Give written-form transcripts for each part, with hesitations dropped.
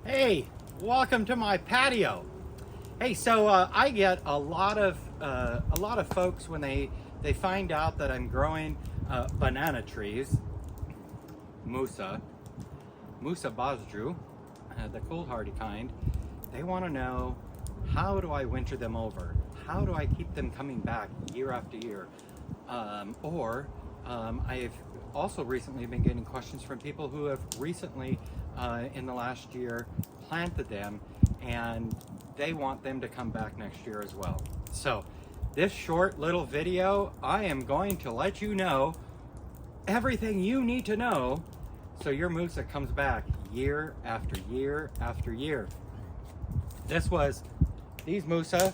Hey, welcome to my patio. Hey, so I get a lot of folks when they find out that I'm growing banana trees, Musa Basjoo, the cold hardy kind. They want to know, how do I winter them over? How do I keep them coming back year after year? I've also recently been getting questions from people who have recently, in the last year, planted them, and they want them to come back next year as well. So this short little video, I am going to let you know everything you need to know so your Musa comes back year after year after year. These Musa,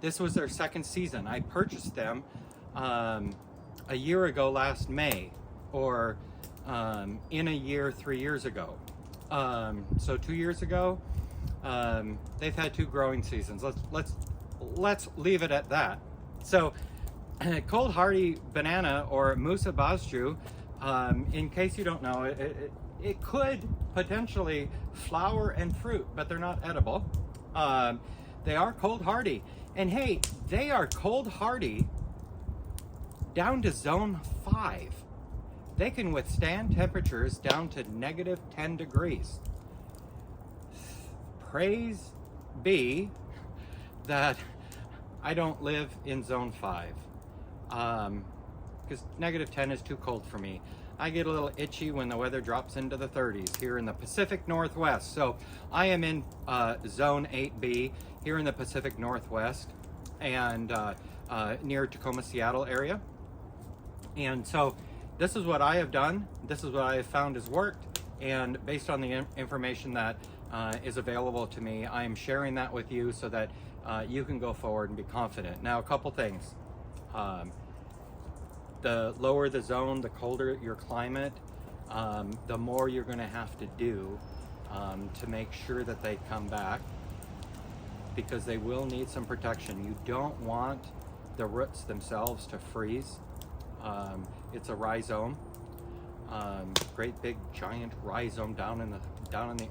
this was their second season. I purchased them a year ago last May, or in a year 3 years ago. So 2 years ago, they've had 2 growing seasons. Let's leave it at that. So cold hardy banana, or Musa Basjoo, in case you don't know, it could potentially flower and fruit, but they're not edible. They are cold hardy, and hey, they are cold hardy down to zone 5. They can withstand temperatures down to -10 degrees. Praise be that I don't live in zone 5, because -10 is too cold for me. I get a little itchy when the weather drops into the 30s here in the Pacific Northwest. So I am in zone 8B here in the Pacific Northwest, and near Tacoma, Seattle area. And so this is what I have done. This is what I have found has worked. And based on the information that is available to me, I am sharing that with you so that you can go forward and be confident. Now, a couple things. The lower the zone, the colder your climate, the more you're going to have to do to make sure that they come back, because they will need some protection. You don't want the roots themselves to freeze. It's a rhizome, great big giant rhizome down in the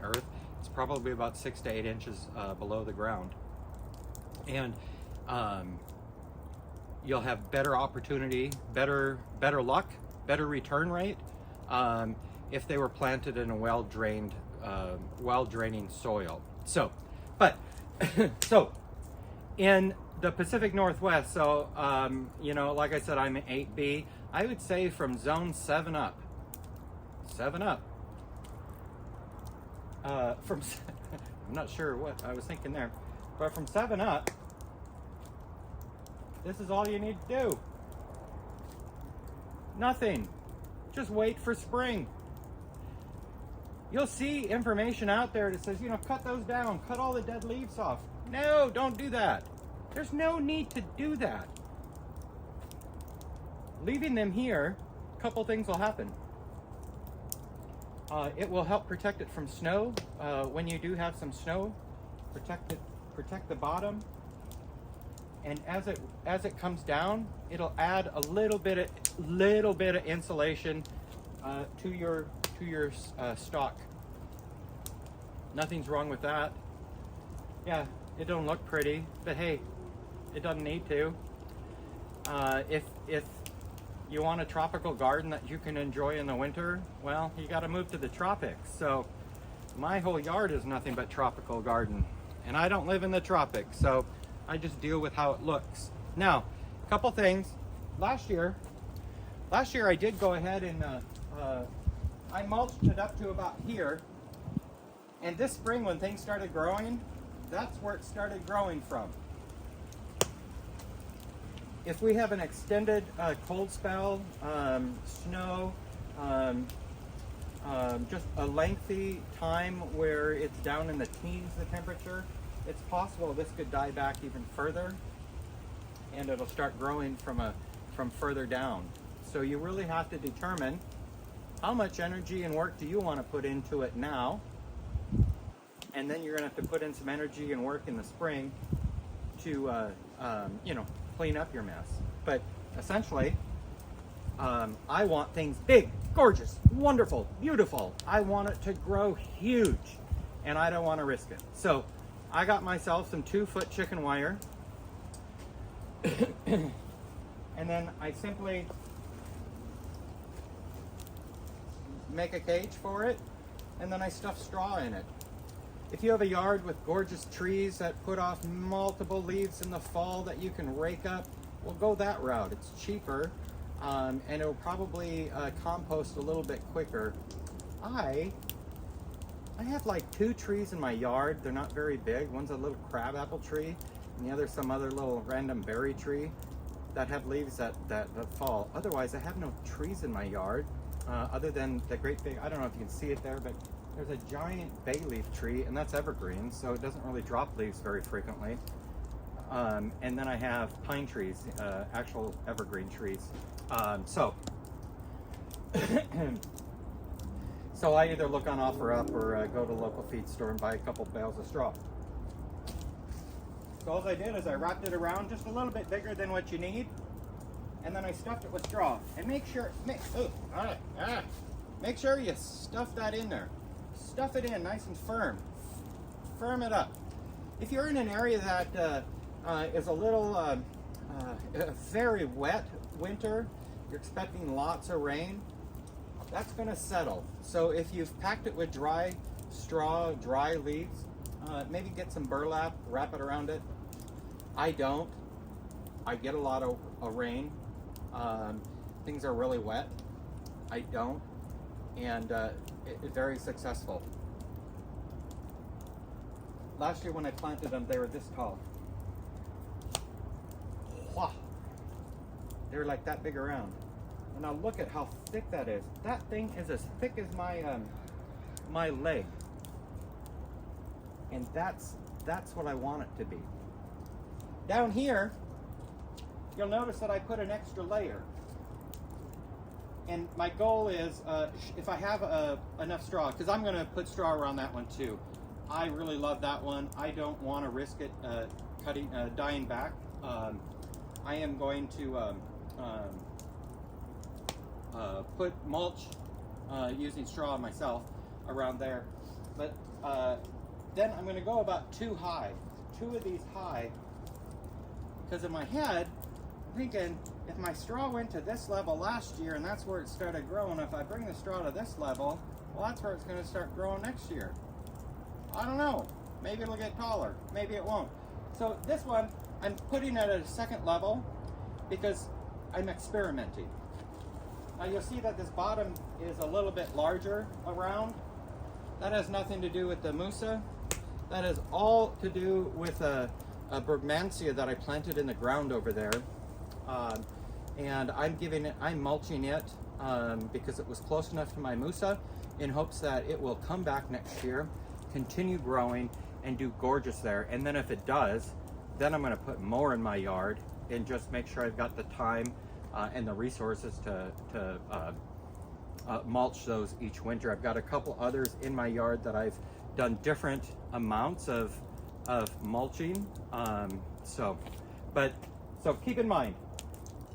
earth. It's probably about 6 to 8 inches below the ground, and you'll have better opportunity, better luck, better return rate if they were planted in a well-draining soil. So, but so in the Pacific Northwest, so like I said, I'm an 8B. I would say from zone 7 up. I'm not sure what I was thinking there, but from 7 up, this is all you need to do. Nothing. Just wait for spring. You'll see information out there that says, cut those down, cut all the dead leaves off. No, don't do that. There's no need to do that. Leaving them here, a couple things will happen. It will help protect it from snow. When you do have some snow, protect the bottom. And as it comes down, it'll add a little bit of insulation to your stalk. Nothing's wrong with that. Yeah, it don't look pretty, but hey, it doesn't need to. If you want a tropical garden that you can enjoy in the winter, well, you got to move to the tropics. So my whole yard is nothing but tropical garden, and I don't live in the tropics, so I just deal with how it looks. Now, a couple things. Last year I did go ahead and I mulched it up to about here, and this spring when things started growing, that's where it started growing from. If we have an extended cold spell, snow, just a lengthy time where it's down in the teens, the temperature, it's possible this could die back even further, and it'll start growing from further down. So you really have to determine how much energy and work do you want to put into it now, and then you're going to have to put in some energy and work in the spring to clean up your mess. But essentially, I want things big, gorgeous, wonderful, beautiful. I want it to grow huge. and I don't want to risk it. So I got myself some 2-foot chicken wire, and then I simply make a cage for it, and then I stuff straw in it. If you have a yard with gorgeous trees that put off multiple leaves in the fall that you can rake up, we'll go that route. It's cheaper, and it'll probably compost a little bit quicker. I have like 2 trees in my yard. They're not very big. One's a little crabapple tree, and the other's some other little random berry tree that have leaves that fall. Otherwise, I have no trees in my yard, other than the great big, I don't know if you can see it there, but there's a giant bay leaf tree, and that's evergreen, so it doesn't really drop leaves very frequently. And then I have pine trees, actual evergreen trees. So I either look on OfferUp or go to a local feed store and buy a couple bales of straw. So all I did is I wrapped it around just a little bit bigger than what you need, and then I stuffed it with straw. And make sure you stuff that in there. Stuff it in nice and firm. Firm it up. If you're in an area that is a little very wet winter, you're expecting lots of rain, that's going to settle. So if you've packed it with dry straw, dry leaves, maybe get some burlap, wrap it around it. I don't. I get a lot of rain. Things are really wet. I don't. And it's very successful. Last year when I planted them, they were this tall. Wow. They were like that big around. And now look at how thick that is. That thing is as thick as my leg. And that's what I want it to be. Down here, you'll notice that I put an extra layer. And my goal is, if I have enough straw, because I'm going to put straw around that one too. I really love that one. I don't want to risk it dying back. I am going to put mulch using straw myself around there. But then I'm going to go about 2 high, 2 of these high, because in my head, I'm thinking, if my straw went to this level last year and that's where it started growing, if I bring the straw to this level, well, that's where it's going to start growing next year. I don't know. Maybe it'll get taller. Maybe it won't. So this one, I'm putting it at a second level because I'm experimenting. Now you'll see that this bottom is a little bit larger around. That has nothing to do with the Musa. That is all to do with a Bergmansia that I planted in the ground over there. And I'm mulching it because it was close enough to my Musa, in hopes that it will come back next year, continue growing, and do gorgeous there. And then if it does, then I'm going to put more in my yard and just make sure I've got the time and the resources to mulch those each winter. I've got a couple others in my yard that I've done different amounts of mulching. So keep in mind,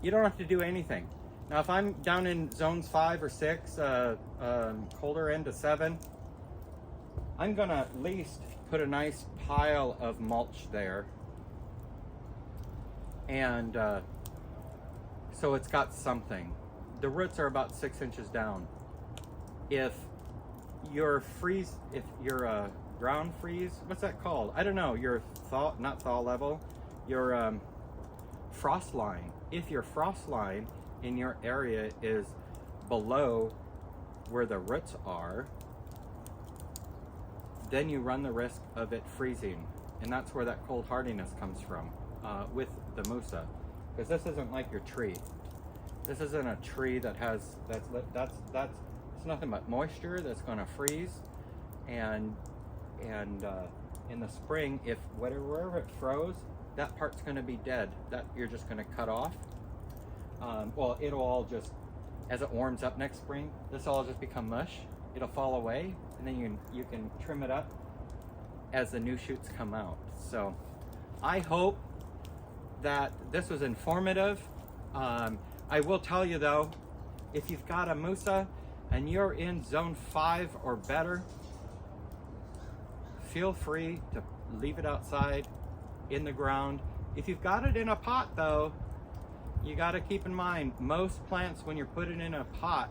you don't have to do anything. Now, if I'm down in zones 5 or 6, colder end to 7, I'm gonna at least put a nice pile of mulch there. And so it's got something. The roots are about 6 inches down. If your ground freeze, what's that called? I don't know, your not thaw level, your frost line. If your frost line in your area is below where the roots are, then you run the risk of it freezing. And that's where that cold hardiness comes from with the Musa. Because this isn't like your tree. This isn't a tree that has, it's nothing but moisture that's gonna freeze. And in the spring, if wherever it froze, that part's gonna be dead. That you're just gonna cut off. Well, it'll all just, as it warms up next spring, this will all just become mush. It'll fall away, and then you can trim it up as the new shoots come out. So I hope that this was informative. I will tell you though, if you've got a Musa and you're in zone 5 or better, feel free to leave it outside in the ground. If you've got it in a pot though, you got to keep in mind, most plants, when you're putting in a pot,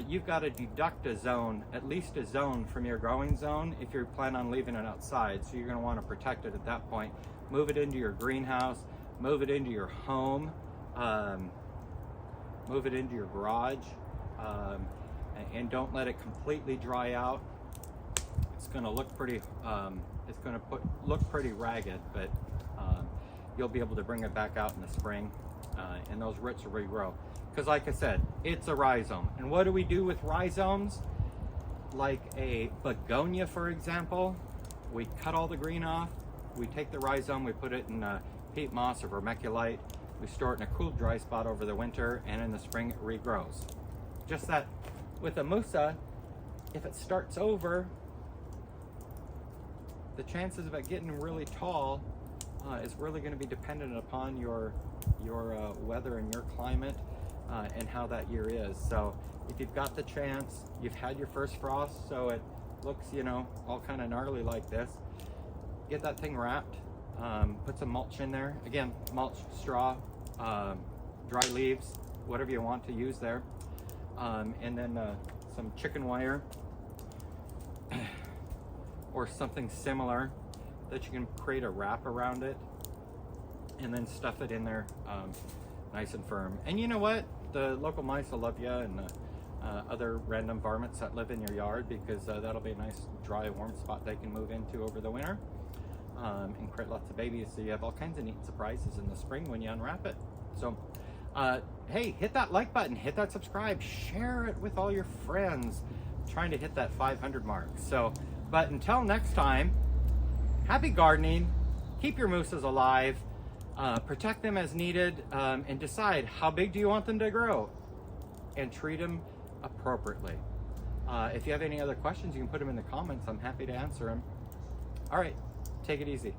you've got to deduct a zone, at least a zone from your growing zone if you plan on leaving it outside. So you're going to want to protect it at that point. Move it into your greenhouse, move it into your home, move it into your garage, and don't let it completely dry out. It's going to look pretty, it's going to look pretty ragged, but you'll be able to bring it back out in the spring, and those roots will regrow. Because like I said, it's a rhizome. And what do we do with rhizomes? Like a begonia, for example, we cut all the green off, we take the rhizome, we put it in peat moss or vermiculite, we store it in a cool, dry spot over the winter, and in the spring it regrows. Just that with a Musa, if it starts over, the chances of it getting really tall is really going to be dependent upon your weather and your climate and how that year is. So if you've got the chance, you've had your first frost, so it looks, you know, all kind of gnarly like this, get that thing wrapped, put some mulch in there. Again, mulch, straw, dry leaves, whatever you want to use there, and then some chicken wire or something similar that you can create a wrap around it, and then stuff it in there nice and firm. And you know what? The local mice will love you, and other random varmints that live in your yard, because that'll be a nice dry warm spot they can move into over the winter, and create lots of babies. So you have all kinds of neat surprises in the spring when you unwrap it. So hey, hit that like button, hit that subscribe, share it with all your friends. I'm trying to hit that 500 mark. So, but until next time, happy gardening, keep your Musas alive, protect them as needed, and decide how big do you want them to grow, and treat them appropriately. If you have any other questions, you can put them in the comments. I'm happy to answer them. All right, take it easy.